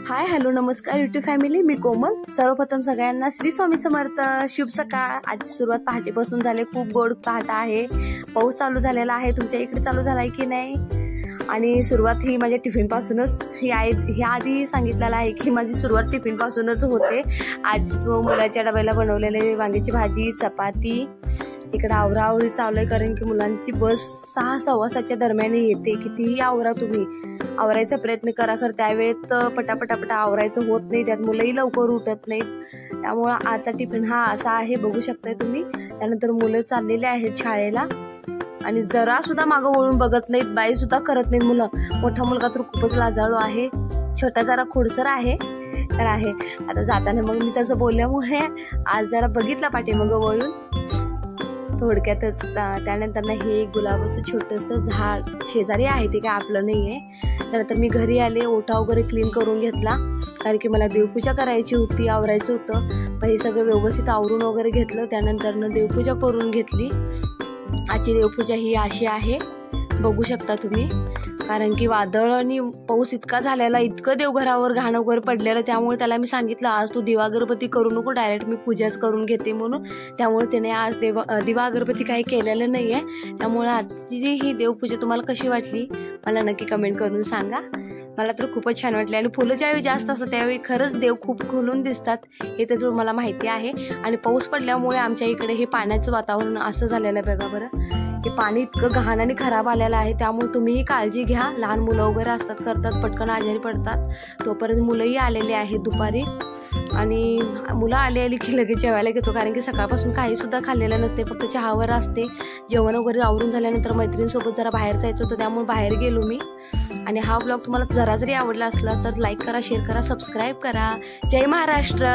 Hi hello नमस्कार YouTube family, मी कोमल। सर्वप्रथम सगळ्यांना श्री स्वामी समर्थ, शुभ सकाळ। आजची सुरुवात पहाटेपासून झाली, खूप गोड पहाट आहे। पाऊस चालू झालेला आहे, तुमच्या इकडे चालू झालाय की नाही? आणि सुरुवात ही माझ्या टिफिन पासूनच ही आहे। ह्या आधी सांगितलेलं आहे की माझी सुरुवात टिफिन पासूनच होते। आज मुलाच्या डब्याला बनवलेले वांग्याची भाजी, चपाती, इकडे आवरावरी चालू आहे कारण की मुलांची बस 6:15 दरम्यान येते। कितीही आवरा तुम्ही, आवरायचा प्रयत्न करा, खरं त्यावेळेत पटापटापटा आवरायचं होत नाही, त्यात मुलंही लवकर उठत नाहीत। त्यामुळे आजचा टिफिन हा असा आहे, बघू शकताय तुम्ही। त्यानंतर मुलं चाललेले आहेत शाळेला आणि जरा सुद्धा मागं वळून बघत नाहीत, बाई सुद्धा करत नाहीत मुलं। मोठा मुलगा तर खूपच लाजाळू आहे, छोटा जरा खोडसर आहे। तर आहे आता जाताना मग मी तसं बोलल्यामुळे आज जरा बघितला पाठीमागं वळून थोडक्यातच। त्यानंतर हे गुलाबाचं छोटंसं झाड शेजारी आहे, ते काय आपलं नाही आहे। त्यानंतर मी घरी आले, ओटा वगैरे क्लीन करून घेतला कारण की मला देवपूजा करायची होती, आवरायचं होतं। मग हे सगळं व्यवस्थित आवरून वगैरे घेतलं, त्यानंतर देवपूजा करून घेतली। आजची देवपूजा ही अशी आहे, बघू शकता तुम्ही। कारण की वादळ आणि पाऊस इतका झालेला, इतकं देवघरावर घाण वगैरे पडलेलं, त्यामुळे त्याला मी सांगितलं आज तू दिवा अगरबत्ती करू नको, डायरेक्ट मी पूजाच करून घेते म्हणून। त्यामुळे त्याने आज दिवा अगरबत्ती काही केलेलं नाही आहे। त्यामुळे आजची ही देवपूजा तुम्हाला कशी वाटली मला नक्की कमेंट करून सांगा। मला तर खूपच छान वाटले आणि फुलं ज्यावेळी जास्त असतात त्यावेळी खरंच देव खूप खुलून दिसतात, हे तर तुम्हाला माहिती आहे। आणि पाऊस पडल्यामुळे आमच्या इकडे हे पाण्याचं वातावरण असं झालेलं आहे, बघा बरं। हे पाणी इतकं घाण आणि खराब आलेलं आहे, त्यामुळे तुम्हीही काळजी घ्या। लहान मुलं वगैरे असतात, करतात, पटकन आजारी पडतात। तोपर्यंत मुलंही आलेले आहेत दुपारी आणि मुलं आली की लगेच जेवायला घेतो, कारण की सकाळपासून काही सुद्धा खाल्लेलं नसते, फक्त चहावर असते। जेवण वगैरे आवरून झाल्यानंतर मैत्रिणीसोबत जरा बाहेर जायचं होतं, त्यामुळे बाहेर गेलो मी। आणि हा ब्लॉग तुम्हाला जरा जरी आवडला असला तर लाईक करा, शेअर करा, सबस्क्राईब करा। जय महाराष्ट्र।